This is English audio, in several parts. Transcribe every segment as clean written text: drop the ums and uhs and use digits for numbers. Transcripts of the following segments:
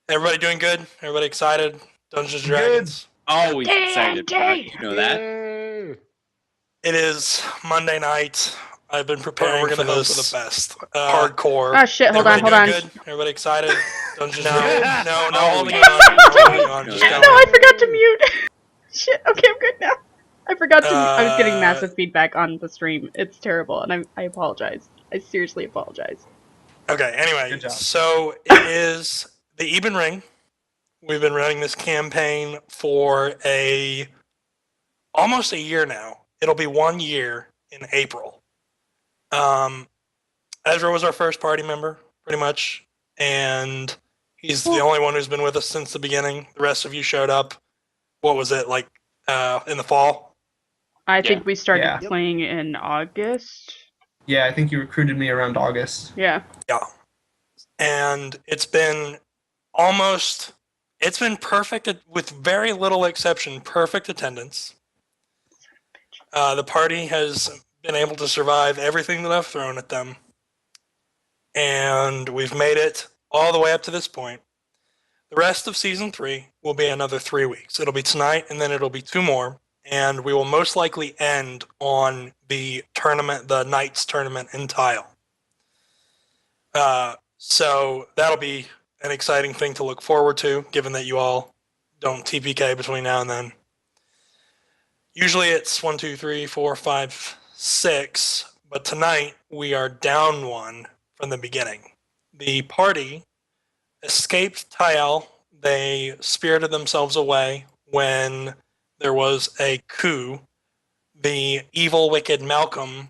Everybody doing good? Everybody excited? Dungeons and Good. Dragons. Always excited. You know that. Yay. It is Monday night. I've been preparing We're for gonna hope this for the best. hardcore. Oh shit, hold on. Everybody doing good? Everybody excited? Dungeons and Good. Dragons. No, Always holding on. Holding on. Just No, No, going. I forgot to mute. Shit, okay, I'm good now. I forgot to mute. I was getting Uh, massive feedback on the stream. It's terrible, and I apologize. I seriously apologize. Okay, anyway, Good job. so it is the Ebon Ring. We've been running this campaign for almost a year now. It'll be 1 year in April. Ezra was our first party member, pretty much, and he's the only one who's been with us since the beginning. The rest of you showed up. What was it, like in the fall? I think we started Yeah. playing in August. Yeah, I think you recruited me around August. Yeah. Yeah. And it's been perfect with very little exception, perfect attendance. The party has been able to survive everything that I've thrown at them. And we've made it all the way up to this point. The rest of season 3 will be another 3 weeks. It'll be tonight, and then it'll be 2 more. And we will most likely end on the tournament, the Knights tournament in Tile. So that'll be an exciting thing to look forward to, given that you all don't TPK between now and then. Usually it's 1, 2, 3, 4, 5, 6, but tonight we are down 1 from the beginning. The party escaped Tile. They spirited themselves away when there was a coup. The evil, wicked Malcolm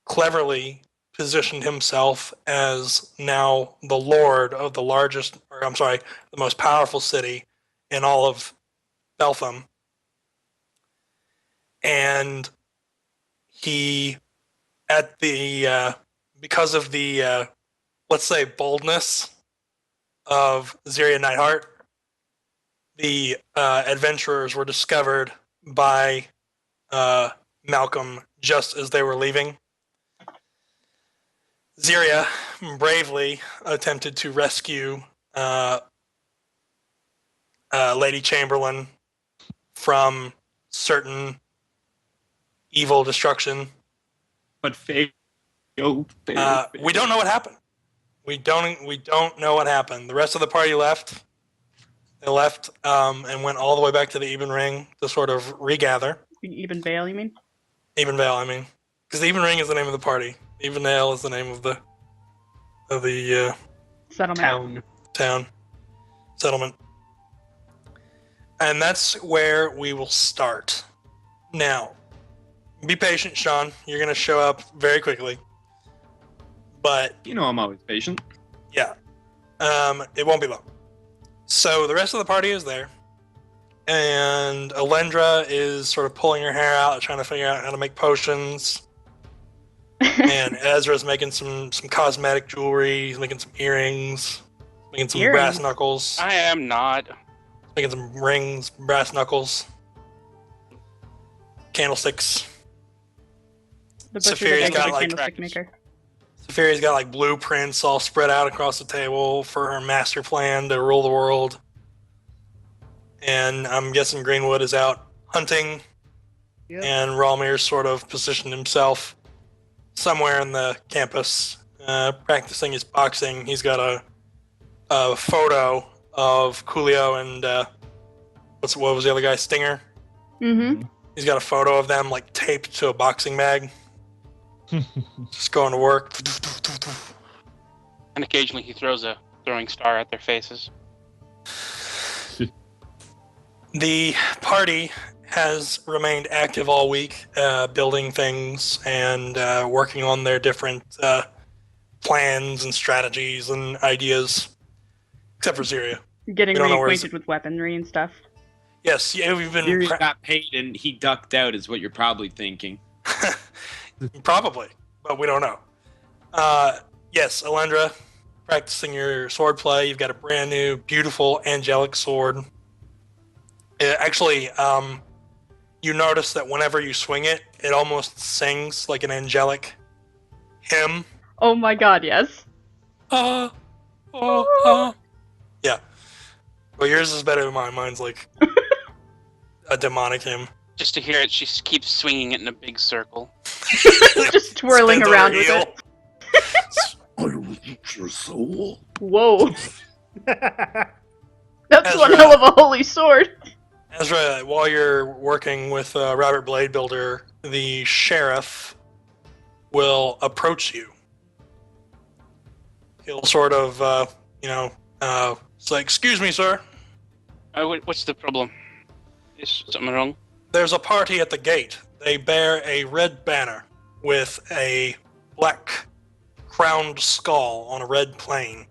cleverly positioned himself as now the lord of the most powerful city in all of Beltham. And he, because of the, let's say, boldness of Ziria Nightheart, the adventurers were discovered by Malcolm just as they were leaving. Ziria bravely attempted to rescue Lady Chamberlain from certain evil destruction. But failed. We don't know what happened. We don't know what happened. The rest of the party left. They left and went all the way back to the Ebon Ring to sort of regather. Even Vale, you mean? Ebon Vale, I mean, because the Ebon Ring is the name of the party. Ebon Vale is the name of the Settlement. town settlement, and that's where we will start. Now, be patient, Sean. You're going to show up very quickly, but You know I'm always patient. yeah, it won't be long. So the rest of the party is there, and Alendra is sort of pulling her hair out, trying to figure out how to make potions. And Ezra's making some cosmetic jewelry. He's making some earrings, making some brass knuckles, I am not. making some rings, brass knuckles, candlesticks. The butcher, Saphiria's the got, baker, like, candlestick maker. Saphiria's got like blueprints all spread out across the table for her master plan to rule the world. And I'm guessing Greenwood is out hunting, and Ralmir's sort of positioned himself somewhere in the campus, practicing his boxing. He's got a photo of Coolio and what was the other guy? Stinger. Mm-hmm. He's got a photo of them like taped to a boxing mag, just going to work. And occasionally he throws a throwing star at their faces. The party has remained active all week, building things and working on their different plans and strategies and ideas, except for Ziria. Getting We don't know where reacquainted with weaponry and stuff. Yes, yeah, we've been Sirius got paid and he ducked out is what you're probably thinking. probably, but we don't know. Yes, Alendra, practicing your sword play. You've got a brand new, beautiful, angelic sword. Actually, you notice that whenever you swing it, it almost sings like an angelic hymn. Oh my god, yes. Yeah. Well, yours is better than mine. Mine's like a demonic hymn. Just to hear it, she keeps swinging it in a big circle. Just twirling Spins on around her with heel. it. I will eat your soul. Whoa. That's Ezra. one hell of a holy sword. Ezra, while you're working with Robert Blade Builder, the sheriff will approach you. He'll sort of, say, "Excuse me, sir. What's the problem? Is something wrong? There's a party at the gate. They bear a red banner with a black crowned skull on a red plane.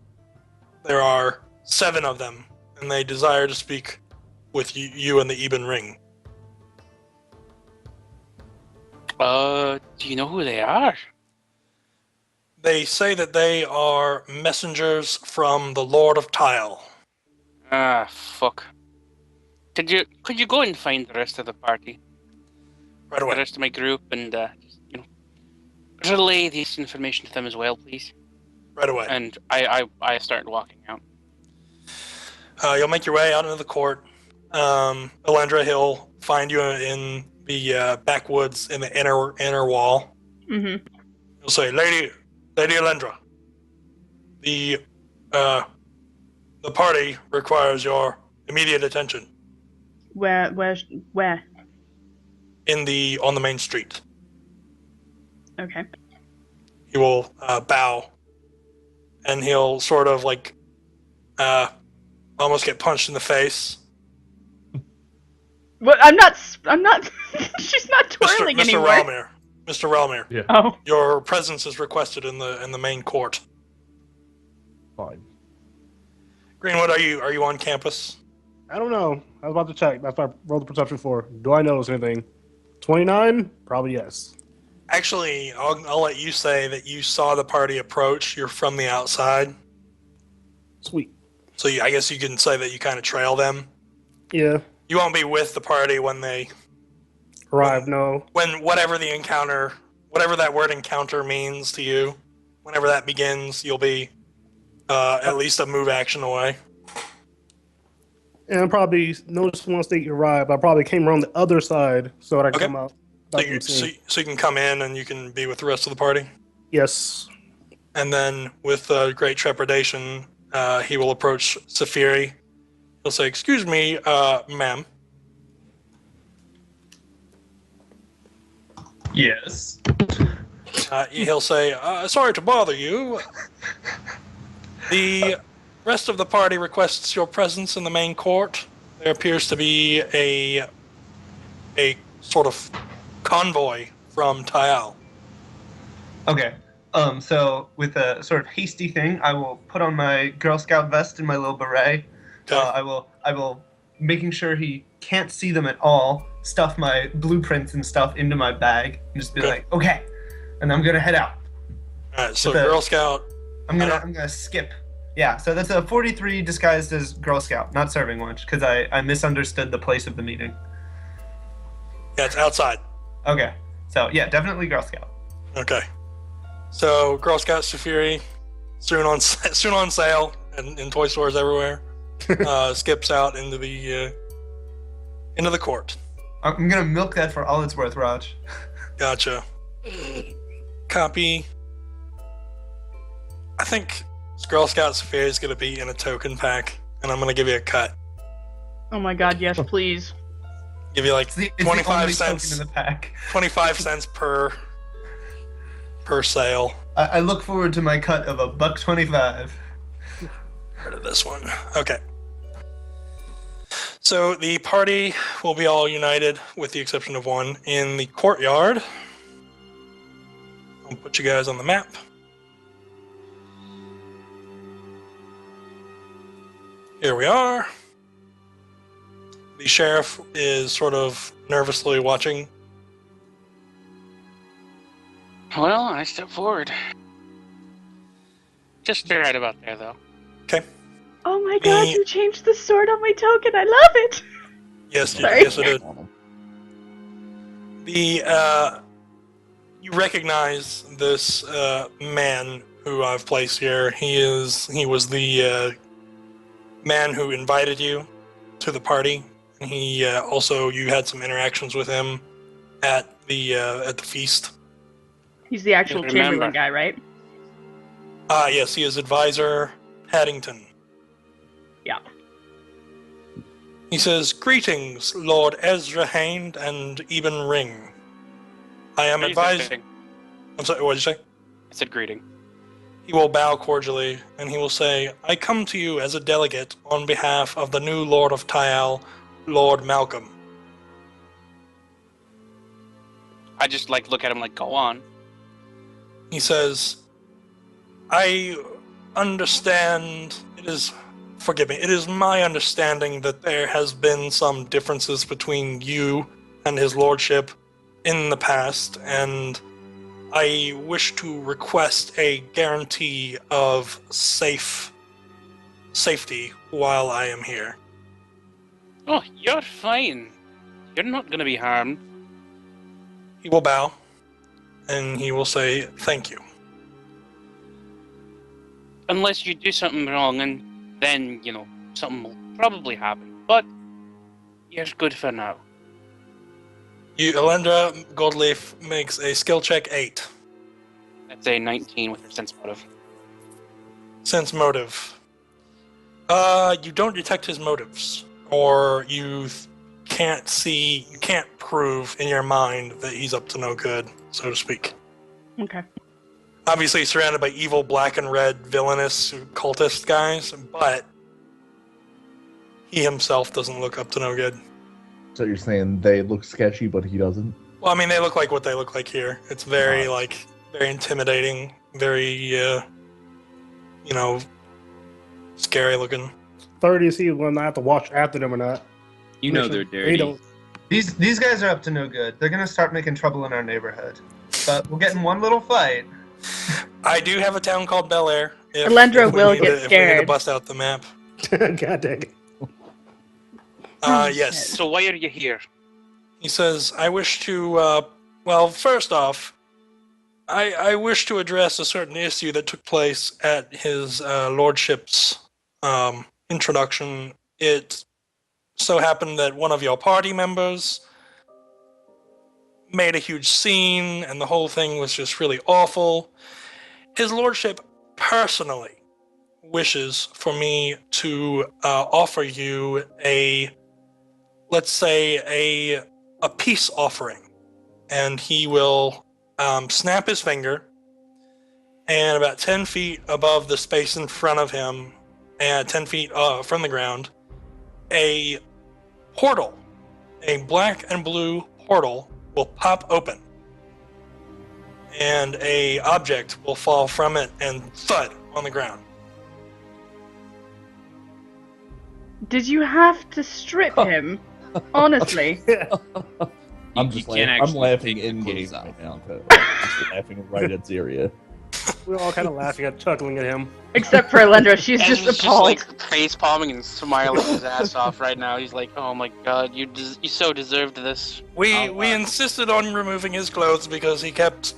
There are 7 of them, and they desire to speak with you in the Ebon Ring." Do you know who they are? They say that they are messengers from the Lord of Tile. Ah, fuck. Could you go and find the rest of the party? Right The away. rest of my group and, just, relay this information to them as well, please. Right away. And I start walking out. You'll make your way out into the court. Elendra, he'll find you in the backwoods in the inner wall. Mm-hmm. He'll say, Lady Elendra, the party requires your immediate attention Where? on the main street." Okay. He will bow, and he'll sort of like almost get punched in the face. But I'm not. She's not twirling Mr. anymore. Ralmir. Mr. Ralmir, Yeah, Oh. your presence is requested in the main court. fine. Greenwood, are you on campus? I don't know. I was about to check. That's what I rolled the perception for. Do I notice anything? 29? Probably yes. Actually, I'll let you say that you saw the party approach. You're from the outside, Sweet. so I guess you can say that you kind of trail them. Yeah. You won't be with the party when they Arrive, no. when whatever that word encounter means to you, whenever that begins, you'll be at least a move action away. And I probably noticed once they arrived, I probably came around the other side so that I Okay. come out. So back you, from so, seeing. so you can come in and you can be with the rest of the party. Yes. And then with great trepidation, he will approach Safiri. He'll say, "Excuse me, ma'am. Yes. He'll say, "Sorry to bother you. The rest of the party requests your presence in the main court. There appears to be a sort of convoy from Tayal." Okay. So with a sort of hasty thing, I will put on my Girl Scout vest and my little beret. Okay. I will, making sure he can't see them at all, stuff my blueprints and stuff into my bag and just be Okay. like, okay, and I'm gonna head out. All right, so With a- Girl Scout. I'm gonna skip. Yeah, so that's a 43 disguised as Girl Scout, not serving lunch, because I misunderstood the place of the meeting. Yeah, it's outside. Okay, so yeah, definitely Girl Scout. Okay. So Girl Scout Safiri, soon on sale in toy stores everywhere. Skips out into the court. I'm gonna milk that for all it's worth, Raj. Gotcha. Copy. I think Girl Scout Safiri is going to be in a token pack, and I'm going to give you a cut. Oh my god, yes, please. Give you like It's the 25 only cents. token in the pack. 25 cents per sale. I look forward to my cut of $1.25. Heard of this one. Okay. So the party will be all united, with the exception of one, in the courtyard. I'll put you guys on the map. Here we are. The sheriff is sort of nervously watching. Well, I step forward. Just right about there, though. Oh my god, Me- you changed the sword on my token. I love it. Yes, Sorry. yes, it did. You recognize this man who I've placed here. He was the man who invited you to the party. And he also, you had some interactions with him at the feast. He's the actual Remember. Chamberlain guy, right? Yes, he is Advisor Paddington. Yeah. He says, "Greetings, Lord Ezra Hain and Ebon Ring. I am advisor." I'm sorry, what did you say? I said greeting. He will bow cordially, and he will say, "I come to you as a delegate on behalf of the new Lord of Tyal, Lord Malcolm." I just look at him like, go on. He says, "I understand, forgive me, it is my understanding that there has been some differences between you and his lordship in the past, and I wish to request a guarantee of safety while I am here." Oh, you're fine. You're not gonna be harmed. He will bow, and he will say, "Thank you." Unless you do something wrong, and then, something will probably happen. But you're good for now. Elendra Goldleaf makes a skill check 8. That's a 19 with her sense motive. Sense motive. You don't detect his motives, or you can't prove in your mind that he's up to no good, so to speak. Okay. Obviously he's surrounded by evil black and red villainous cultist guys, but he himself doesn't look up to no good. So you're saying they look sketchy, but he doesn't? Well, I mean, they look like what they look like here. It's very, very intimidating, very, scary looking. 30 to see when I have to watch after them or not. You know they're dirty. They don't. These guys are up to no good. They're gonna start making trouble in our neighborhood. But we'll get in one little fight. I do have a town called Bel Air. Elendra will get If we need to scared. bust out the map. God dang it. Yes. So why are you here? He says, "I wish to, first off, I wish to address a certain issue that took place at his lordship's introduction. It so happened that one of your party members made a huge scene, and the whole thing was just really awful. His lordship personally wishes for me to offer you let's say a peace offering, and he will snap his finger, and about 10 feet above the space in front of him, and 10 feet from the ground, a portal, a black and blue portal, will pop open, and a object will fall from it and thud on the ground. Did you have to strip him? Honestly. I'm You just can't I'm actually laughing take the in game clothes off. right now. Just laughing right at Ziria. We're all kind of laughing at, chuckling at him. Except for Elendra, she's Ezra's just appalled. face palming and smiling his ass off right now. He's like, "Oh my god, you so deserved this." We Oh, wow. insisted on removing his clothes because he kept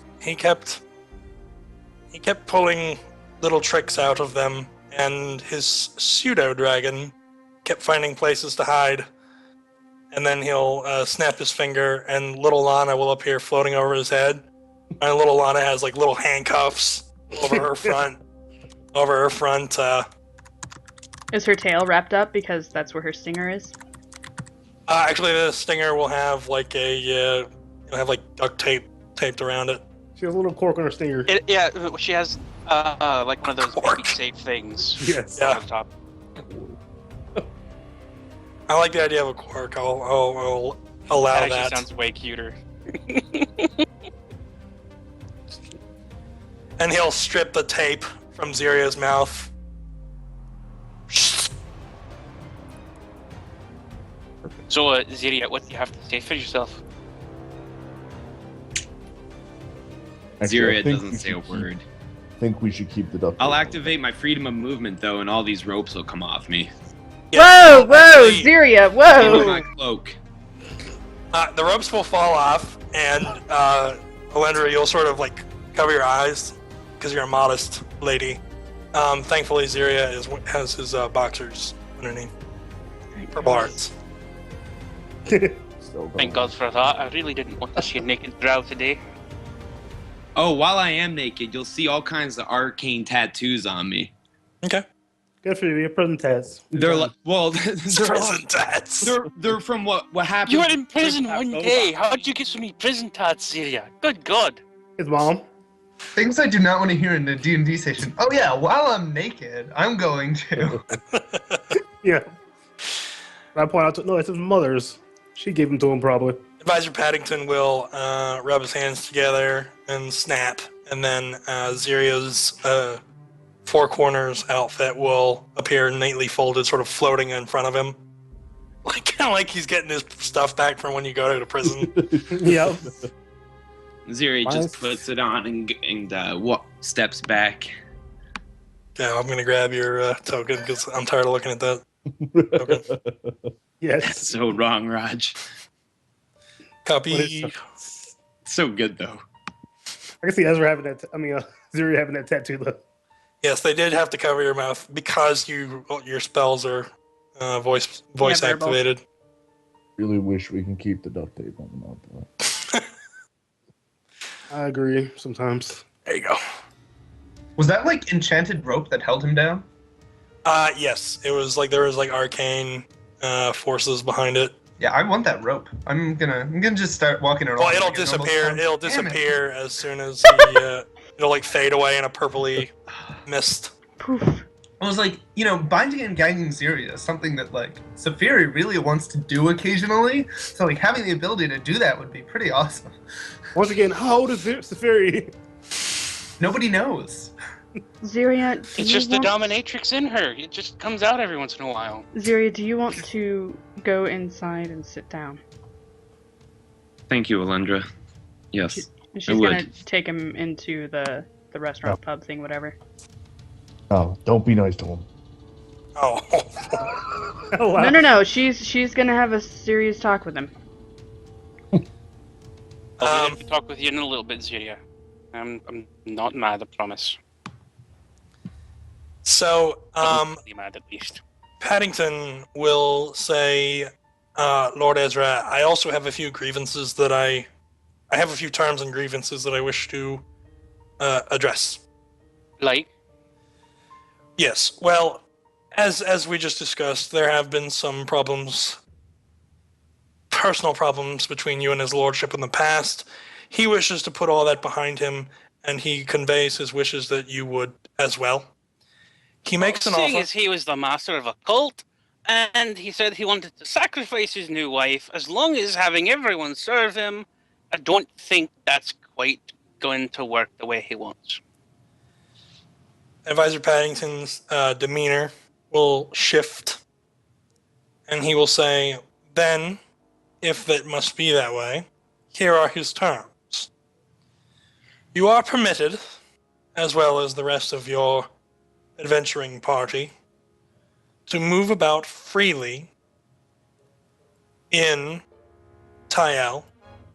pulling little tricks out of them, and his pseudo dragon kept finding places to hide. And then he'll snap his finger, and little Lana will appear floating over his head. And little Lana has little handcuffs over her front. Is her tail wrapped up because that's where her stinger is? Actually, the stinger will have duct tape taped around it. She has a little cork on her stinger. She has one of those Cork. baby safe things. Yes. Yeah. On top. I like the idea of a cork. I'll allow That that. actually sounds way cuter. And he'll strip the tape from Ziria's mouth. So, Ziria, what do you have to say for yourself? Actually, I Ziria think doesn't we say a should word. think we should keep the duck. I'll activate my freedom of movement though, and all these ropes will come off me. Whoa, whoa, Actually, Ziria, Into whoa! my cloak. The ropes will fall off, and Elendra, you'll sort of cover your eyes because you're a modest lady. Thankfully, Ziria has his boxers underneath Thank for God. bards. Still Thank don't. God for that. I really didn't want to see a naked drow today. Oh, while I am naked, you'll see all kinds of arcane tattoos on me. Okay. Good for you. Your prison tats. They're like, well, they're Prison tats. they're from what happened. You were in prison Trip one Nova. day. How'd you get so many prison tats, Syria? Good God. His mom. Things I do not want to hear in a D&D session. Oh yeah, while I'm naked, I'm going to. Yeah. I point out to no, it's his mother's. She gave them to him probably. Advisor Paddington will rub his hands together and snap, and then Zirio's Four Corners outfit will appear neatly folded, sort of floating in front of him. Like, kind of like he's getting his stuff back from when you go to prison. Yep. Ziri Nice. just puts it on and steps back. Yeah, I'm going to grab your token because I'm tired of looking at that. That's Yes. so wrong, Raj. Copy. What is So good though. I can see Ezra having that. Zuri having that tattoo though. Yes, they did have to cover your mouth because your spells are voice verbal. activated. Really wish we can keep the duct tape on the mouth. Though. I agree. Sometimes. There you go. Was that like enchanted rope that held him down? Yes, it was like there was like arcane forces behind it. Yeah, I want that rope. I'm gonna just start walking around. Well, it'll like a normal disappear. town. It'll Damn it. disappear as soon as he, it'll like fade away in a purpley mist. Poof. I was like, binding and gagging Ziria is something that like Safiri really wants to do occasionally. So like having the ability to do that would be pretty awesome. Once again, how old is Safiri? Nobody knows. Ziria, do It's you just the want... dominatrix in her. It just comes out every once in a while. Ziria, do you want to go inside and sit down? Thank you, Alendra. Yes. And she's would. gonna take him into the restaurant, pub thing, whatever. Oh, don't be nice to him. Oh, Oh, wow. No. She's gonna have a serious talk with him. I'll be able to talk with you in a little bit, Syria. I'm not mad, I promise. so Be mad at least. Paddington will say, Lord Ezra, I also have a few grievances that I have a few terms and grievances that I wish to address. Like, Yes, well, as we just discussed, there have been some problems, personal problems between you and his lordship in the past. He wishes to put all that behind him, and he conveys his wishes that you would as well. He makes an seeing offer. as he was the master of a cult, and he said he wanted to sacrifice his new wife as long as having everyone serve him, I don't think that's quite going to work the way he wants. Advisor Paddington's demeanor will shift, and he will say, then, if it must be that way, here are his terms. You are permitted, as well as the rest of your adventuring party, to move about freely in Tyel,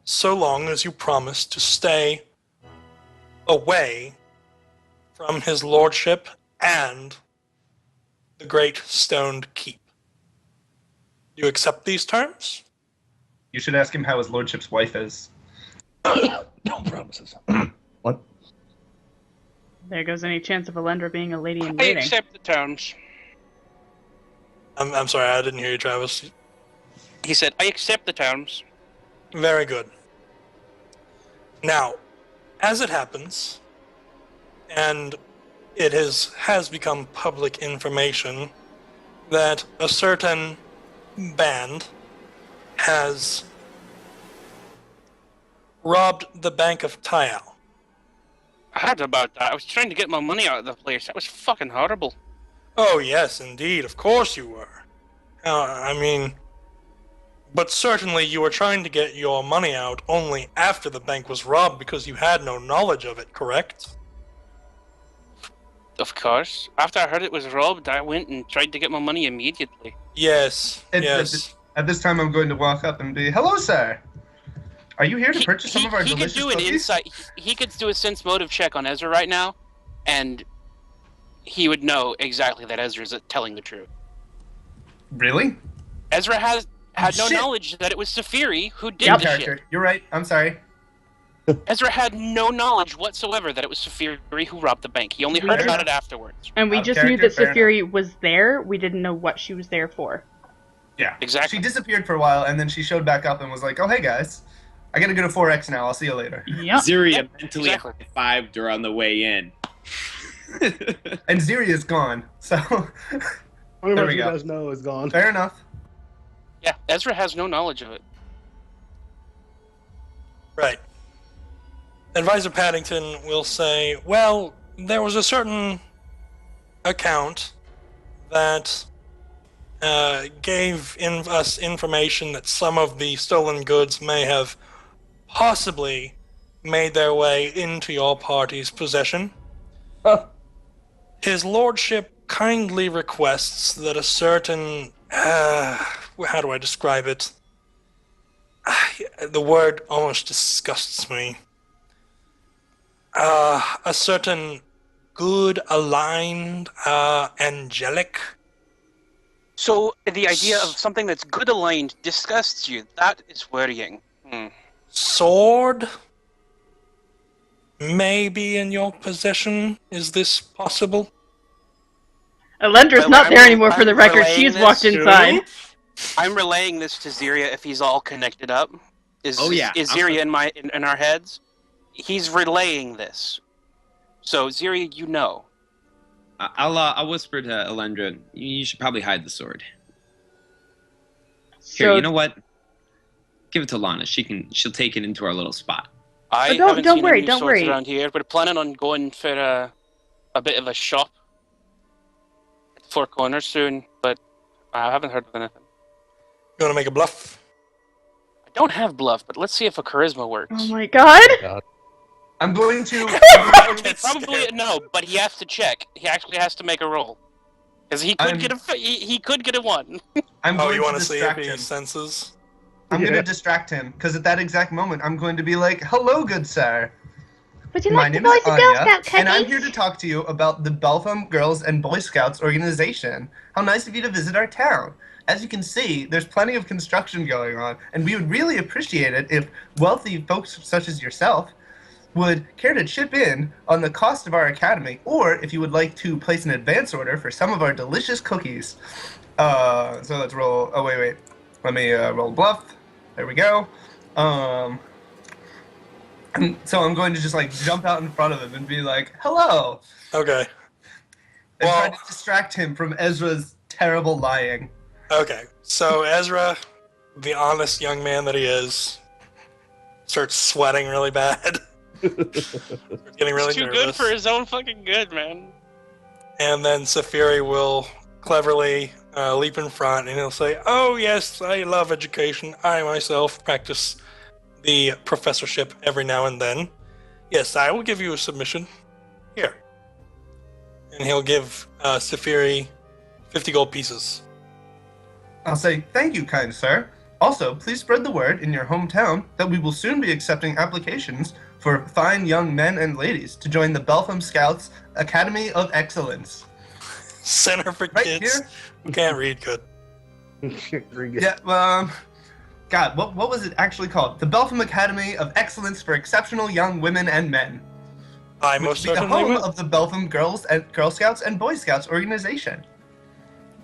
so long as you promise to stay away from his lordship and the Great Stoned Keep. Do you accept these terms? You should ask him how his lordship's wife is. No promises. What? There goes any chance of Alendra being a lady in I waiting. accept the terms. I'm sorry, I didn't hear you, Travis. He said, I accept the terms. Very good. Now, as it happens, and it has become public information that a certain band has robbed the Bank of Tyal. I heard about that. I was trying to get my money out of the place. That was fucking horrible. Oh, yes, indeed. Of course you were. But certainly you were trying to get your money out only after the bank was robbed because you had no knowledge of it, correct? Of course. After I heard it was robbed, I went and tried to get my money immediately. Yes, And yes. At this time, I'm going to walk up and be, hello, sir. Are you here to purchase some of our he could delicious do an cookies? insight. He could do a sense motive check on Ezra right now, and he would know exactly that Ezra's telling the truth. Really? Ezra had no Shit. knowledge that it was Safiri who did Yep. the Character. shit. You're right. I'm sorry. Ezra had no knowledge whatsoever that it was Safiri who robbed the bank. He only heard Fair about enough. it afterwards. And we Out of just knew character, that fair Safiri was there. We didn't know what she was there for. Yeah. Exactly. She disappeared for a while, and then she showed back up and was like, "Oh, hey guys, I gotta go to 4X now. I'll see you later." Yep. Ziria Yep, mentally exactly. high-fived her on the way in. And Ziria's gone. So Only There one we you go. guys know is gone. fair enough. Yeah, Ezra has no knowledge of it. Right. Advisor Paddington will say, well, there was a certain account that gave us information that some of the stolen goods may have possibly made their way into your party's possession. His lordship kindly requests that a certain... how do I describe it? The word almost disgusts me. A certain good, aligned, angelic. So the idea of something that's good aligned disgusts you. That is worrying. Sword may be in your possession. Is this possible? Elendra's Well, not there anymore, for I'm the record. relaying She's this walked to- inside. I'm relaying this to Ziria if he's all connected up. Is Ziria in our heads? He's relaying this. So Ziria, you know. I'll whisper to Elendra. You should probably hide the sword. So, Here, you know what? Give it to Lana. She'll take it into our little spot. I don't haven't seen worry, any new don't swords worry. around here. We're planning on going for a bit of a shop at the Four Corners soon, but I haven't heard of anything. You want to make a bluff? I don't have bluff, but let's see if a charisma works. oh my god. I'm going to. It's probably a no, but he has to check. He actually has to make a roll. Because he could he could get a 1. I'm Oh, going you to want to see if distract he him. senses? I'm going Yeah. to distract him because at that exact moment, I'm going to be like, "Hello, good sir. Would you My like to name go is to Girl Anya, Scout and I'm cookies? here to talk to you about the Beltham Girls and Boy Scouts organization. How nice of you to visit our town. As you can see, there's plenty of construction going on, and we would really appreciate it if wealthy folks such as yourself would care to chip in on the cost of our academy, or if you would like to place an advance order for some of our delicious cookies." So let's roll. Oh, wait. Let me roll bluff. There we go. So I'm going to just like jump out in front of him and be like, "Hello," Okay. and try Well- to distract him from Ezra's terrible lying. Okay. So Ezra, the honest young man that he is, starts sweating really bad. Getting really He's too nervous. good for his own fucking good, man. And then Safiri will cleverly leap in front and he'll say, "Oh, yes, I love education. I myself practice the professorship every now and then. Yes, I will give you a submission. Here." And he'll give Safiri 50 gold pieces. I'll say, "Thank you, kind sir. Also, please spread the word in your hometown that we will soon be accepting applications for fine young men and ladies to join the Beltham Scouts Academy of Excellence." Center for Right kids here? who can't read good. Yeah, God, what was it actually called? The Beltham Academy of Excellence for Exceptional Young Women and Men. I Which most will be the certainly home will. of the Beltham Girl Scouts and Boy Scouts organization.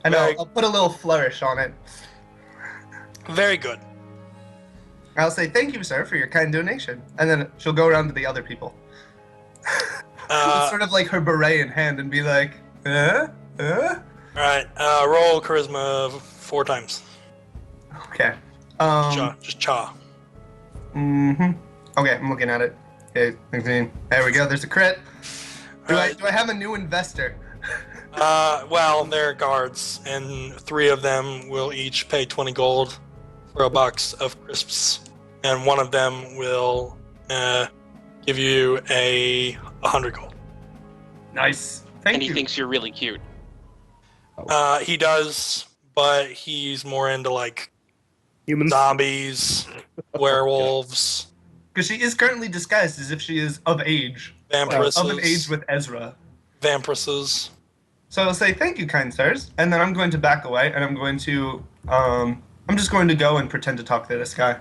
And Very- I'll put a little flourish on it. Very good. I'll say, "Thank you, sir, for your kind donation." And then she'll go around to the other people. Sort of like her beret in hand and be like, All Alright, roll charisma 4 times. Okay. Just cha. Okay, I'm looking at it. Okay, 16. There we go. There's a crit. Do Alright. I have a new investor? Well, they're guards, and 3 of them will each pay 20 gold for a box of crisps, and one of them will give you 100 gold. Nice. And Thank he you. thinks you're really cute. He does, but he's more into like Humans. zombies, werewolves, Because she is currently disguised as if she is of age. Like, vampiresses, of an age with Ezra. vampiresses. So I'll say, thank you, kind sirs, and then I'm going to back away, and I'm going to, I'm just going to go and pretend to talk to this guy.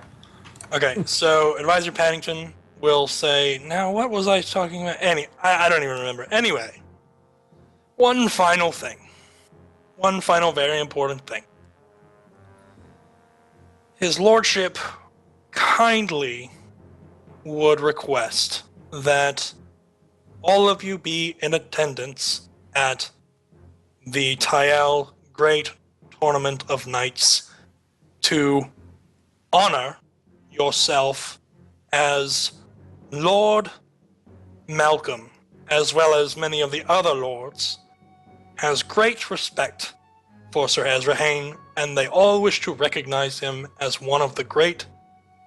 Okay, so Advisor Paddington will say, now what was I talking about? I don't even remember. Anyway, one final thing. One final very important thing. His lordship kindly would request that all of you be in attendance at the Tyel Great Tournament of Knights to honor yourself as Lord Malcolm, as well as many of the other lords, has great respect for Sir Ezra Hayne, and they all wish to recognize him as one of the great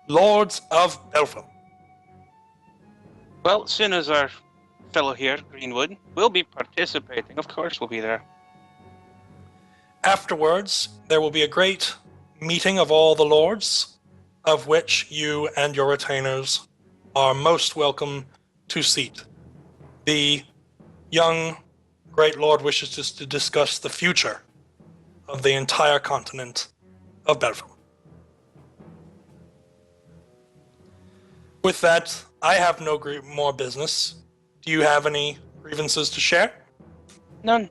lords of Belfast. Well, as soon as our fellow here, Greenwood, will be participating, of course we'll be there. Afterwards, there will be a great meeting of all the lords, of which you and your retainers are most welcome to seat. The young great lord wishes us to discuss the future of the entire continent of Belfast. With that, I have no more business. Do you have any grievances to share? None.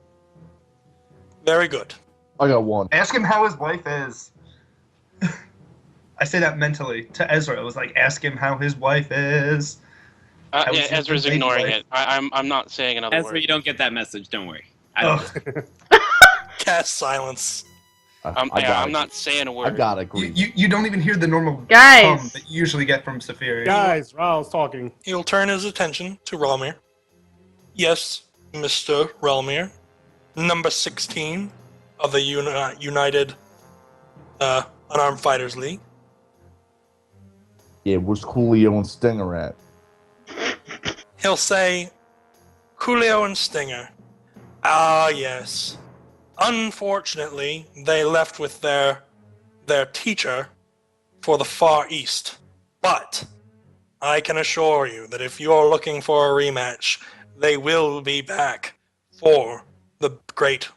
Very good. I got one. Ask him how his wife is. I say that mentally to Ezra. It was like, ask him how his wife is. Yeah, was his Ezra's lady ignoring wife. it. I'm not saying another Ezra, word. you don't get that message. Don't worry. Ugh. Cast silence. I'm not saying a I word. gotta agree. You don't even hear the normal Guys. hum that you usually get from Saphiri. Guys, Raul's talking. He'll turn his attention to Relmir. Yes, Mr. Relmir. Number 16 of the United Unarmed Fighters League. Yeah, where's Coolio and Stinger at? He'll say, Coolio and Stinger. Ah, yes. Unfortunately, they left with their teacher for the Far East. But I can assure you that if you're looking for a rematch, they will be back for the Great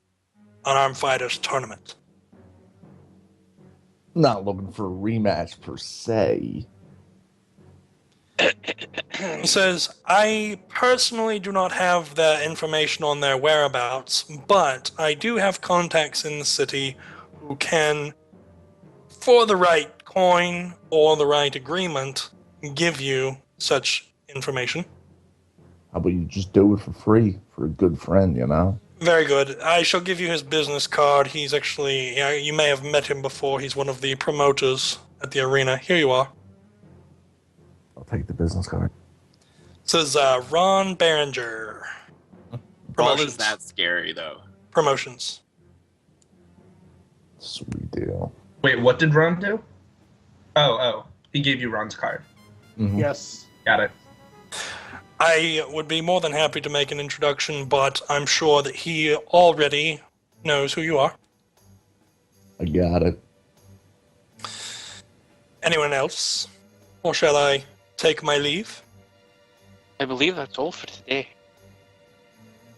Unarmed Fighters Tournament. Not looking for a rematch per se. He says, I personally do not have the information on their whereabouts, but I do have contacts in the city who can, for the right coin or the right agreement, give you such information. How about you just do it for free for a good friend, you know? Very good. I shall give you his business card. He's actually, you may have met him before. He's one of the promoters at the arena. Here you are. I'll take the business card. Says Ron Berenger. Raul is that scary, though. Promotions. Sweet deal. Wait, what did Ron do? Oh, he gave you Ron's card. Mhm. Yes. Got it. I would be more than happy to make an introduction, but I'm sure that he already knows who you are. I got it. Anyone else? Or shall I take my leave? I believe that's all for today.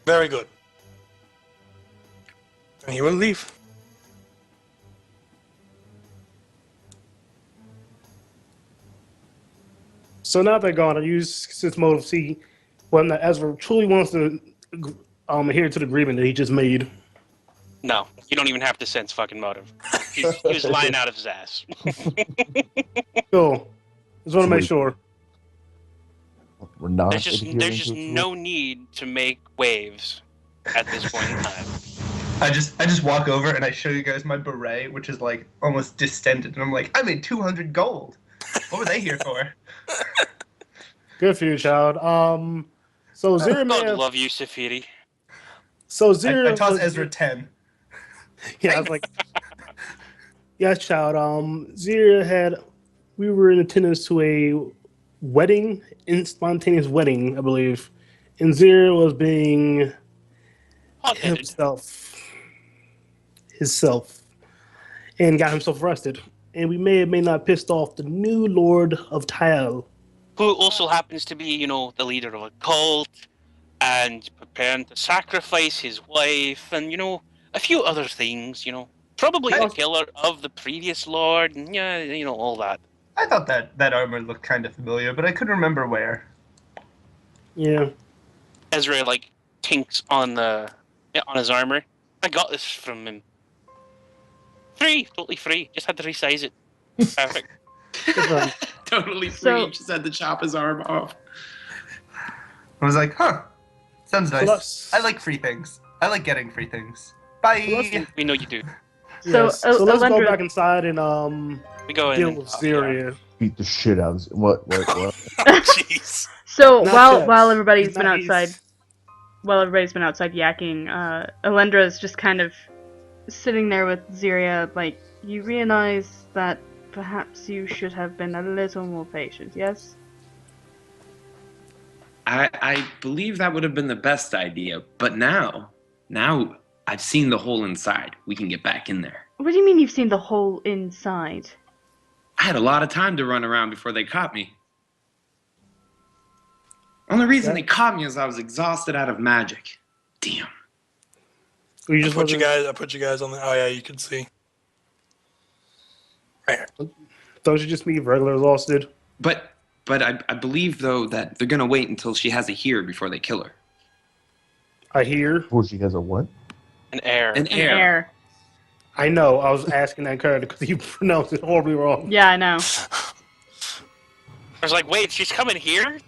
Very good. And he will leave. So now they're gone. I use this mode to see whether or not Ezra truly wants to adhere to the agreement that he just made. No, you don't even have to sense fucking motive. He was lying out of his ass. Cool. Just want to make Sweet. sure. We're not. There's just adhering to the no need to make waves at this point in time. I just walk over and I show you guys my beret, which is like almost distended, and I'm like, I made 200 gold. What were they here for? Good for you, child. So Zira may God have, love you, Safiri. so Zira I toss was- Ezra 10. Yeah, I was like, yes, child. We were in attendance to a wedding, spontaneous wedding, I believe, and Zira was being Hot-headed. himself, and got himself arrested. And we may or may not pissed off the new Lord of Tyel. Who also happens to be, the leader of a cult, and preparing to sacrifice his wife, and a few other things. Probably the killer of the previous lord, and all that. I thought that armor looked kind of familiar, but I couldn't remember where. Yeah. Ezra tinks on his armor. I got this from him. Free, totally free. Just had to resize it. Perfect. Totally free. So- Just had to chop his arm off. I was like, huh, sounds So nice. let's- I like free things. I like getting free things. Bye. We know you do. So, Yes. So let's go Alundra- back inside and We go in. deal and- with Syria. Beat the shit out of what? Jeez. So Not while chess. while everybody's It's been not outside, easy. yakking, Alendra's just kind of sitting there with Ziria. Like, you realize that perhaps you should have been a little more patient. Yes. I believe that would have been the best idea, but now I've seen the hole inside. We can get back in there. What do you mean you've seen the hole inside? I had a lot of time to run around before they caught me. Only reason they caught me is I was exhausted out of magic. Damn. We I just put you wasn't- guys on the. Oh yeah, you can see. Right here. Don't you just mean regular exhausted? But I believe though that they're gonna wait until she has a hear before they kill her. I hear. Well, she has a what? An air. An An air. air. I know. I was asking that character because you pronounced it horribly wrong. Yeah, I know. I was like, wait, she's coming here?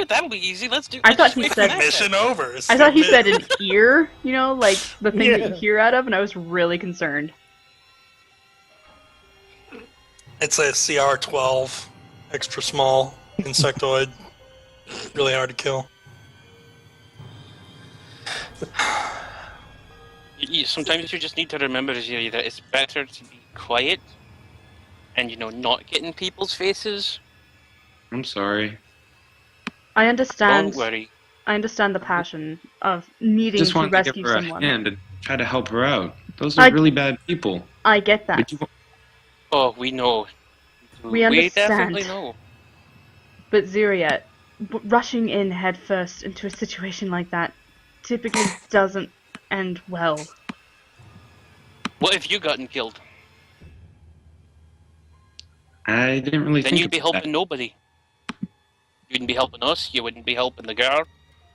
That'll be easy. Let's do. I let's thought just he wait for said- that Mission then. over. I thought he said Submit. an ear. Like the thing that Yeah. you hear out of, and I was really concerned. It's a CR12, extra small insectoid. Really hard to kill. Sometimes you just need to remember, Ziri, that it's better to be quiet and not get in people's faces. I'm sorry. I understand. Don't worry. I understand the passion of needing Just to wanted to rescue give her someone. a hand and try to help her out. Those are really bad people. I get that. But you, Oh, we know. We understand. definitely know. But Ziria, rushing in headfirst into a situation like that typically doesn't end well. What if you gotten killed? I didn't really Then think you'd be about helping nobody. You wouldn't be helping us. You wouldn't be helping the girl.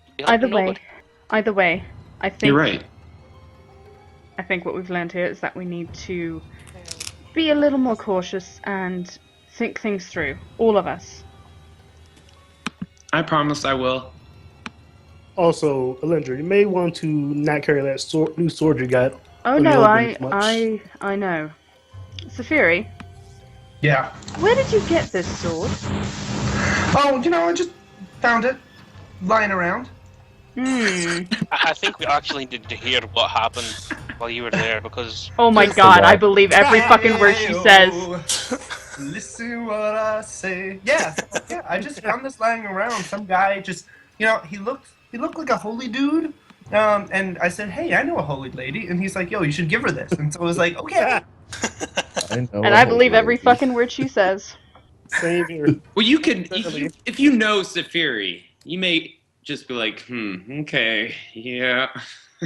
You'd be helping Either way, I that. think You're right. I think what we've learned here is that we need to be a little more cautious and think things through. All of us. I promise I will. Also, Alindra, you may want to not carry that new sword you got. Oh on no, your I weapons much. I know. Safiri, Yeah. where did you get this sword? Oh, I just found it lying around. I think we actually need to hear what happened while you were there, because Oh my Just god, a I lot. believe every fucking word she says. Listen what I say. Yeah, I just found this lying around. Some guy just, he looked like a holy dude. And I said, hey, I know a holy lady. And he's like, yo, you should give her this. And so I was like, okay. I know. And I believe every fucking word she says. Same here. Well, you could, Really? if you know Safiri, you may just be like, okay, yeah.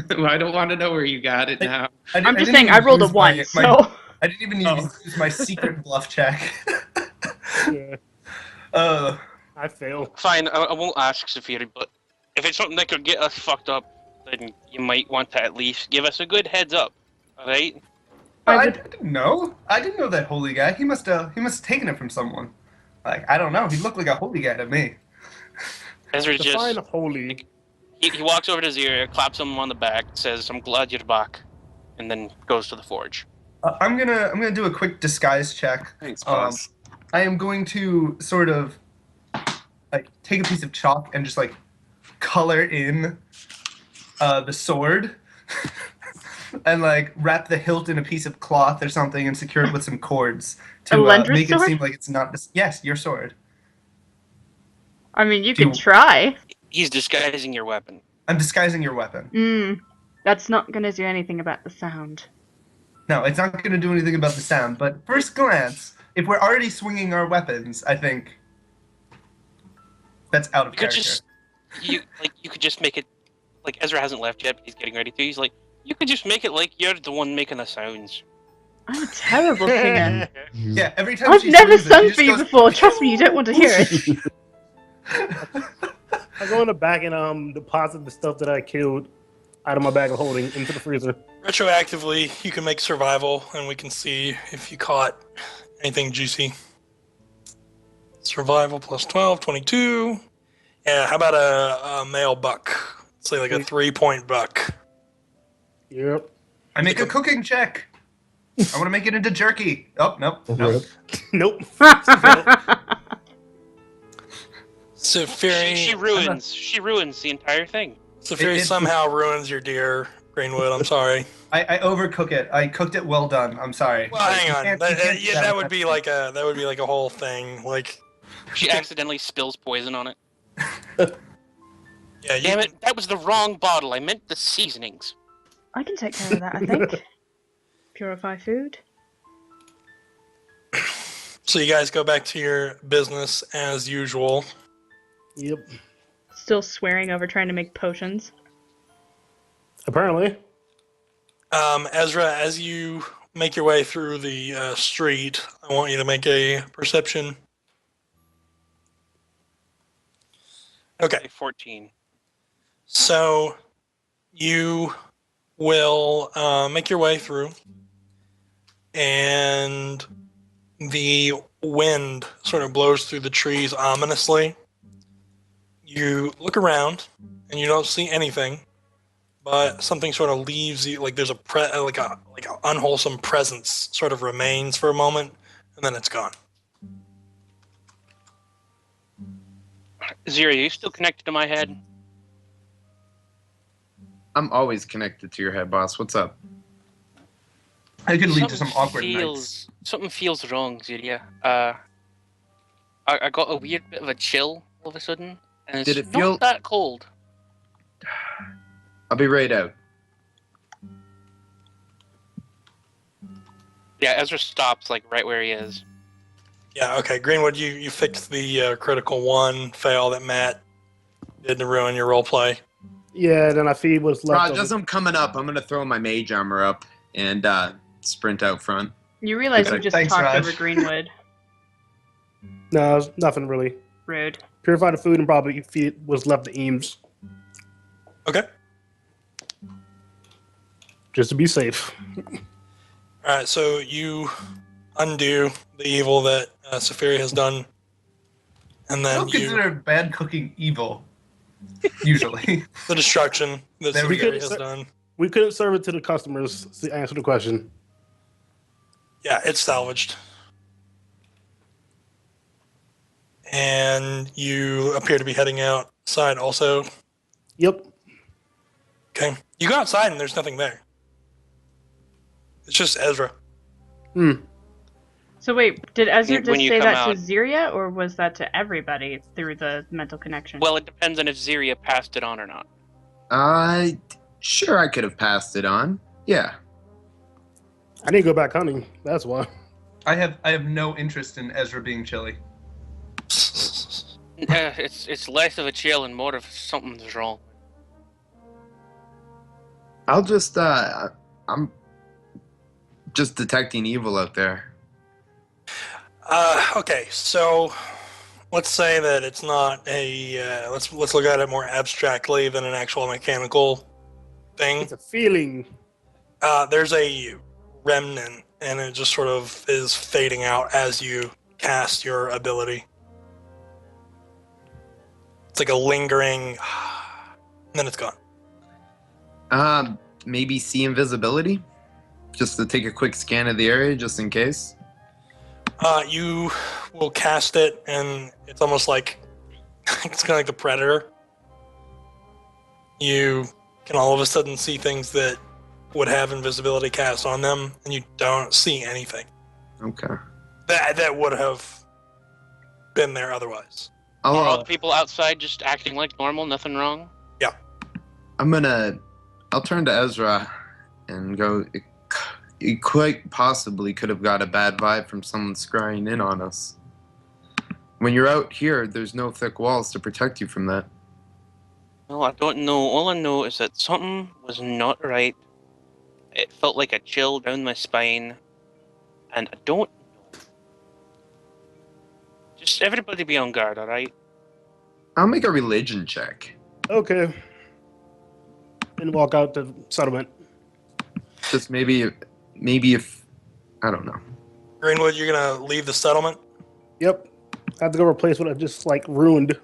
Well, I don't want to know where you got it now. I'm just saying, I rolled a 1, so... I didn't even use my secret bluff check. Yeah, I fail. fine, I won't ask Saphira, but if it's something that could get us fucked up, then you might want to at least give us a good heads up, alright? I didn't know. I didn't know that holy guy. He must have taken it from someone. Like, I don't know. He looked like a holy guy to me. Ezra Define just... holy. He walks over to Zira, claps him on the back, says, I'm glad you're back, and then goes to the forge. I'm gonna do a quick disguise check. Thanks, boss. I am going to sort of take a piece of chalk and just color in the sword and wrap the hilt in a piece of cloth or something and secure it with some cords to Elendra's make it sword? seem like it's not yes, your sword. I mean, you Do could you- try. He's disguising your weapon. I'm disguising your weapon. That's not gonna do anything about the sound. No, it's not going to do anything about the sound, but first glance, if we're already swinging our weapons, I think that's out of You could character. just... You could just make it like Ezra hasn't left yet, but he's getting ready to. He's like, you could just make it like you're the one making the sounds. I'm a terrible singer. Yeah, every time I've she never sings it, sung she for you just goes, before. Trust me, you don't want to hear it. I go in the back and deposit the stuff that I killed out of my bag of holding into the freezer. Retroactively, you can make survival, and we can see if you caught anything juicy. Survival plus 12, 22. Yeah, how about a male buck? Say like a 3-point buck. Yep. I make a cooking check. I want to make it into jerky. Oh, nope. Nope. Nope. Safiri, She ruins the entire thing. Safiri somehow ruins your deer, Greenwood. I'm sorry. I overcook it. I cooked it well done. I'm sorry. Well, hang on. You can't do That would be like a whole thing. Like, She accidentally spills poison on it. yeah, Damn it, that was the wrong bottle. I meant the seasonings. I can take care of that, I think. Purify food. So you guys go back to your business as usual. Yep. Still swearing over trying to make potions. Apparently. Ezra, as you make your way through the street, I want you to make a perception. Okay. 14. So you will make your way through, and the wind sort of blows through the trees ominously. You look around, and you don't see anything, but something sort of leaves you. Like there's like an unwholesome presence sort of remains for a moment, and then it's gone. Zero, are you still connected to my head? I'm always connected to your head, boss. What's up? It could lead to some awkward nights. Something feels wrong, Ziria. I got a weird bit of a chill all of a sudden, and it's Did it feel not that cold. I'll be right out. Yeah, Ezra stops like right where he is. Yeah, okay. Greenwood, you fixed the critical one fail that Matt did to ruin your roleplay. Yeah, then I feed what's left. Raj, as I'm coming up, I'm gonna throw my mage armor up and sprint out front. You realize you just Thanks, talked Raj. over Greenwood. No, it's nothing really. Rude. Purify the food and probably feed what's left to Eames. Okay. Just to be safe. All right, so you undo the evil that Safiri has done, and I then don't consider bad cooking evil. Usually. the destruction that There we Safiri go. has done. We couldn't serve it to the customers to answer the question. Yeah, it's salvaged. And you appear to be heading outside also. Yep. Okay. You go outside and there's nothing there. It's just Ezra. So wait, did Ezra When just you say come that out- to Ziria, or was that to everybody through the mental connection? Well, it depends on if Ziria passed it on or not. Sure, I could have passed it on. Yeah. I didn't go back hunting. That's why. I have no interest in Ezra being chilly. It's less of a chill and more of something's wrong. I'll just I'm just detecting evil out there. Okay, so let's say that it's not a let's look at it more abstractly than an actual mechanical thing. It's a feeling. There's a remnant, and it just sort of is fading out as you cast your ability. It's like a lingering, and then it's gone. Maybe see invisibility, just to take a quick scan of the area, just in case. You will cast it, and it's almost like it's kind of like the Predator. You can all of a sudden see things that would have invisibility cast on them, and you don't see anything Okay. that would have been there otherwise. Are all I'll the people outside just acting like normal? Nothing wrong? I'll turn to Ezra and go. It quite possibly could have got a bad vibe from someone scrying in on us. When you're out here, there's no thick walls to protect you from that. Well, I don't know. All I know is that something was not right. It felt like a chill down my spine, and I don't know. Just everybody be on guard, all right? I'll make a religion check. Okay. And walk out the settlement. Just maybe if I don't know. Greenwood, you're gonna leave the settlement? Yep. I have to go replace what I just ruined.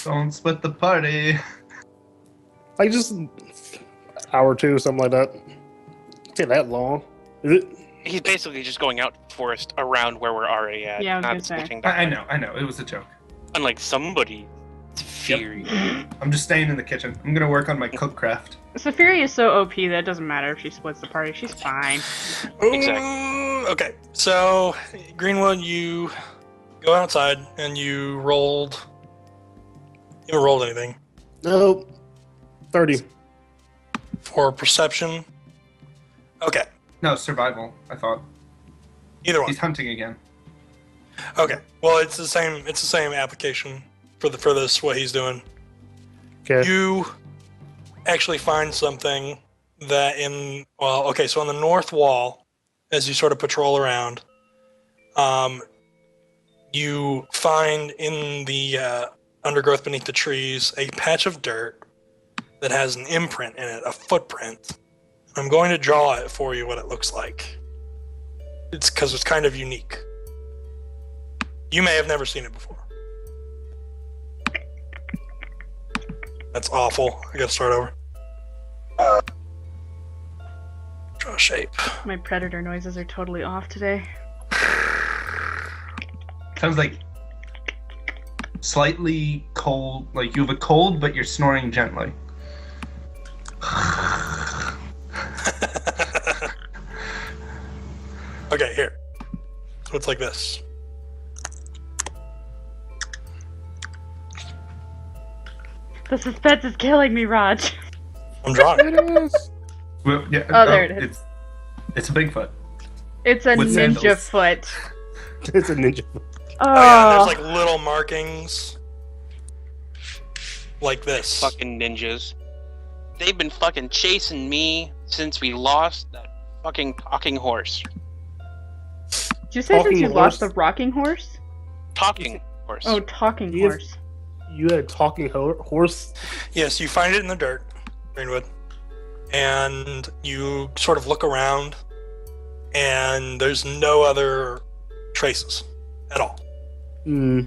Don't split the party. Like just an hour or two, something like that. Take that long. Is it? He's basically just going out to the forest around where we're already at. Yeah, I was not gonna say. switching back. I know. It was a joke. Unlike somebody. It's Fury. I'm just staying in the kitchen. I'm gonna work on my cookcraft. Saphiri is so OP that it doesn't matter if she splits the party. She's fine. Exactly. Okay, so Greenwood, you go outside and you rolled. You haven't rolled anything Nope. 30. for perception. Okay, No, survival, I thought. either one. He's hunting again. Okay, well it's the same. It's the same application for this what he's doing. Okay. You actually find something that so on the north wall, as you sort of patrol around, you find in the undergrowth beneath the trees a patch of dirt that has an imprint in it, a footprint. I'm going to draw it for you what it looks like. It's because it's kind of unique. You may have never seen it before. That's awful. I gotta start over. Draw a shape. My predator noises are totally off today. Sounds like slightly cold, like you have a cold, but you're snoring gently. Okay, here. So it's like this. The suspense is killing me, Raj. I'm drawing. It is. Well, yeah, Oh, there it is. It's a Bigfoot. It's a With ninja sandals. foot. It's a ninja. Oh yeah, Oh, there's like little markings. Like this. Fucking ninjas. They've been fucking chasing me since we lost that fucking talking horse. did you say Talking since you lost the horse? rocking horse? Talking horse. Oh, talking Yes. horse. You had a talking horse. Yes, you find it in the dirt, Greenwood. And you sort of look around, and there's no other traces at all. Hmm.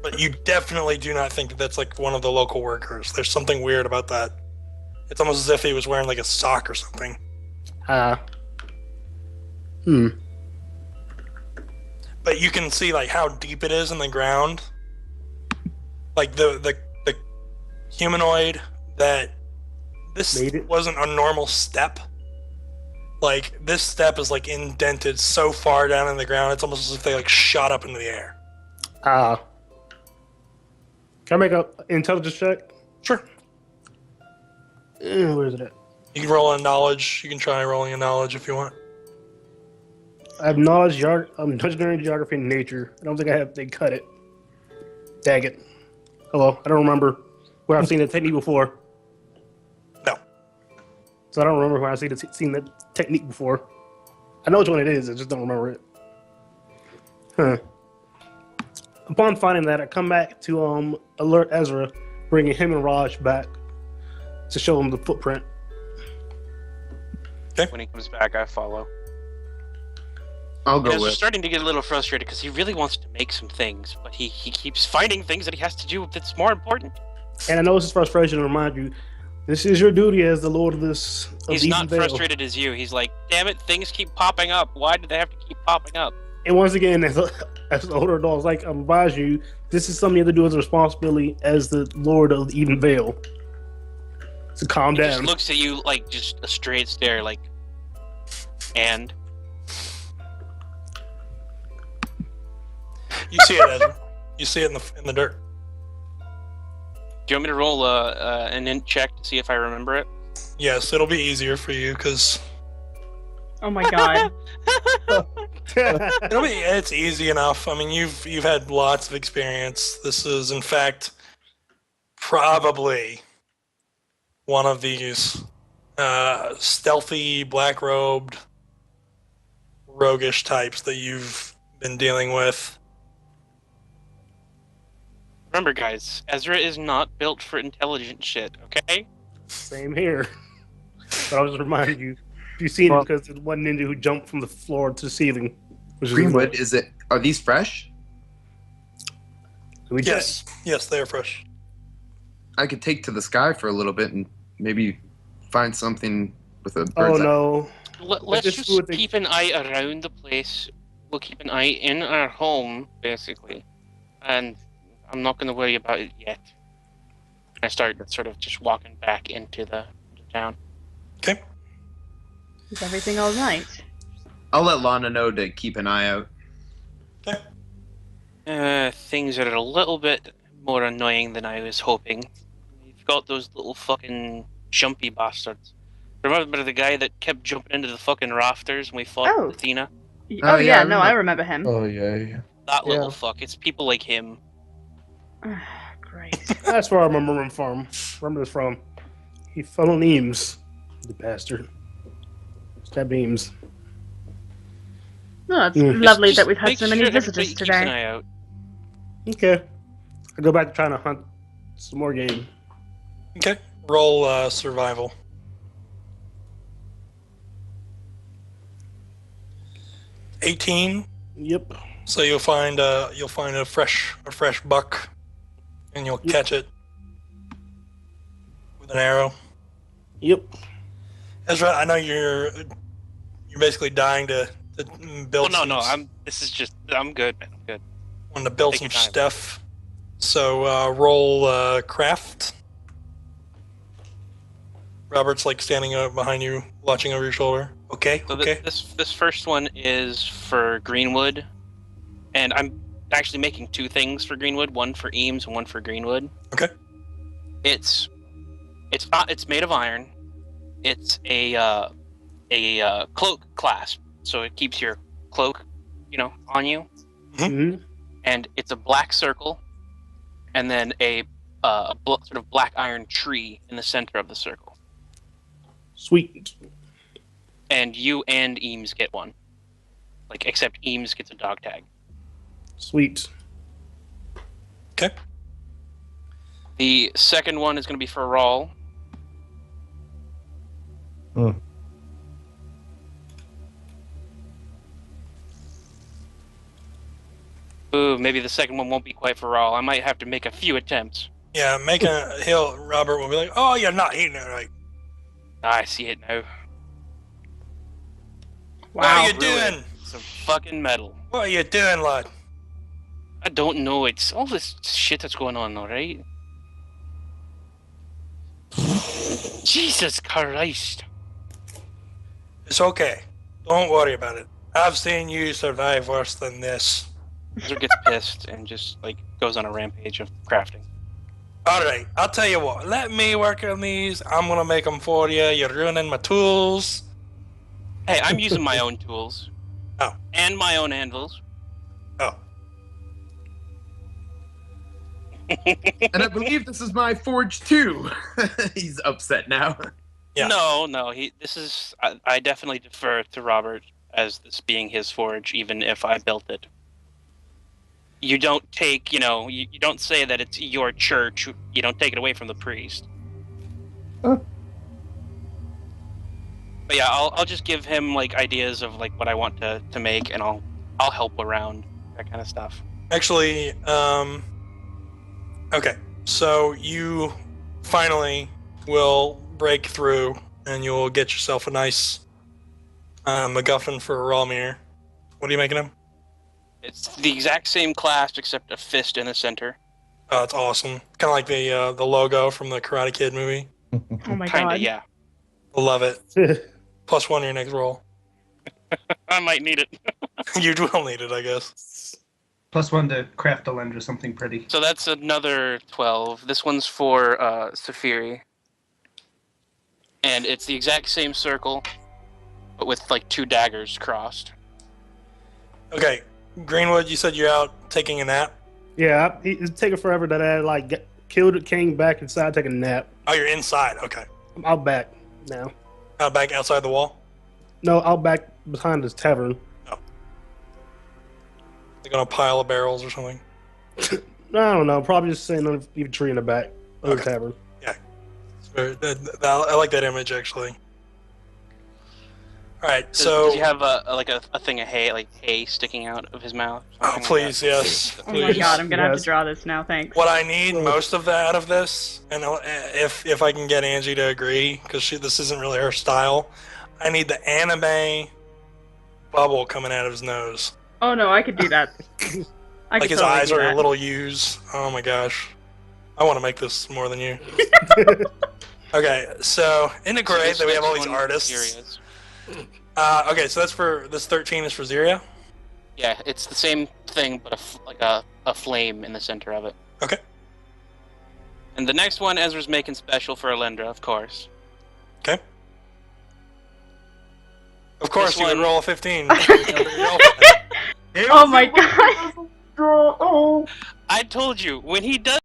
But you definitely do not think that that's like one of the local workers. There's something weird about that. It's almost as if he was wearing like a sock or something. Hmm. But you can see like how deep it is in the ground. Like the humanoid that this Made it? wasn't a normal step. Like this step is like indented so far down in the ground, it's almost as if they like shot up into the air. Can I make an intelligence check? Sure. Where is it at? You can roll a knowledge. You can try rolling a knowledge if you want. I have knowledge, legendary geography, and nature. I don't think I have. They cut it. Dag it. Hello. I don't remember where I've seen the technique before. No. So I don't remember where I've seen the technique before. I know which one it is. I just don't remember it. Huh. Upon finding that, I come back to alert Ezra, bringing him and Raj back to show him the footprint. When he comes back, I follow. I'll go Ezra's with. starting to get a little frustrated because he really wants to make some things, but he keeps finding things that he has to do that's more important. And I know it's his frustration to remind you, this is your duty as the Lord of this. Of He's Eden not Vale. frustrated as you. He's like, damn it, things keep popping up. Why do they have to keep popping up? And once again, as an older adult, it's like I'm advising you, this is something you have to do as a responsibility as the Lord of Eden Vale. So calm He down. just looks at you like just a straight stare, like, and You see it, Ezra. You see it in the dirt. do you want me to roll an int check to see if I remember it? Yes, it'll be easier for you because Oh my god. it's easy enough. I mean, you've had lots of experience. This is, in fact, probably one of these stealthy, black-robed, roguish types that you've been dealing with. Remember, guys, Ezra is not built for intelligent shit, okay? Same here. But I'll just remind you, you've seen it because there's one ninja who jumped from the floor to the ceiling. Which Greenwood, is is it? Are these fresh? we Yes, they are fresh. I could take to the sky for a little bit and maybe find something with a Oh bird's eye. no! Let's this just food thing- keep an eye around the place. We'll keep an eye in our home, basically. And I'm not going to worry about it yet. I start sort of just walking back into the town. Okay. Is everything all right? I'll let Lana know to keep an eye out. Things are a little bit more annoying than I was hoping. You've got those little fucking jumpy bastards. Remember the guy that kept jumping into the fucking rafters when we fought Oh. Athena? Oh, yeah, yeah, I no, I remember him. Oh yeah. That little Yeah. fuck. It's people like him. Great. That's where I remember him from. Remember this from? He fell on Eames, the bastard. Stabbed Eames. No, it's Mm. lovely Just that we've had make so many sure visitors everybody keeps an today. eye out. Okay. I go back to trying to hunt some more game. Okay. Roll survival. $18. Yep. So you'll find a fresh buck, and you'll catch it with an arrow. Yep. Ezra, I know you're basically dying to build. Oh no, some- I'm good, man. I'm good. Want to build Take some your time. stuff. So roll craft. Robert's like standing behind you, watching over your shoulder. Okay. So Okay. this first one is for Greenwood, and I'm actually making two things for Greenwood, one for Eames and one for Greenwood. Okay. It's made of iron. It's a cloak clasp, so it keeps your cloak, on you. Mm-hmm. And it's a black circle, and then a sort of black iron tree in the center of the circle. Sweet. And you and Eames get one. Except Eames gets a dog tag. Sweet. Okay. The second one is going to be for Rawl. Hmm. Ooh, maybe the second one won't be quite for Rawl. I might have to make a few attempts. Yeah, Robert will be like, "Oh, you're not eating it right. I see it now. What are you Ruined. doing? Some fucking metal. What are you doing, lad?" I don't know. It's all this shit that's going on, alright? Jesus Christ. It's okay. Don't worry about it. I've seen you survive worse than this. Ezra gets pissed and just, goes on a rampage of crafting. Alright, I'll tell you what. Let me work on these. I'm gonna make them for you. You're ruining my tools. Hey, I'm using my own tools. Oh. And my own anvils. Oh. And I believe this is my forge too. He's upset now. Yeah. No. I definitely defer to Robert as this being his forge, even if I built it. You don't take, you don't say that it's your church. You don't take it away from the priest. Huh. But yeah, I'll just give him ideas of what I want to make, and I'll help around that kind of stuff. Actually, okay. So you finally will break through, and you'll get yourself a nice MacGuffin for Ralmir. What are you making him? It's the exact same clasp except a fist in the center. Oh, it's awesome. Kind of like the logo from the Karate Kid movie. Oh my Kinda, god. yeah. Love it. +1 your next roll. I might need it. You will need it, I guess. +1 to craft a lens or something pretty. So that's another 12. This one's for Safiri. And it's the exact same circle, but with two daggers crossed. Okay, Greenwood, you said you're out taking a nap. Yeah, it's taking forever to killed it, came back inside, taking a nap. Oh, you're inside. Okay. I'm out back now. Out back outside the wall? No, out back behind this tavern. Like on a pile of barrels or something? I don't know. Probably just sitting on a tree in the back of the tavern. I like that image, actually. Alright, Does so... he have a thing of hay sticking out of his mouth? Oh, Something like please, that? yes. Oh my Please. god, I'm gonna have Yes. to draw this now, thanks. What I need most of that out of this, and if I can get Angie to agree, because this isn't really her style, I need the anime bubble coming out of his nose. Oh no, I could do that. I Like could his totally eyes do are that. little U's. Oh my gosh. I want to make this more than you. Okay, so in the So grade this that we have all next these one artists. is- Okay, so that's for this 13 is for Ziria. Yeah, it's the same thing, but a flame in the center of it. Okay. And the next one, Ezra's making special for Alendra, of course. Okay. Of course, This you would one- roll a 15. Oh my god! I told you, when he does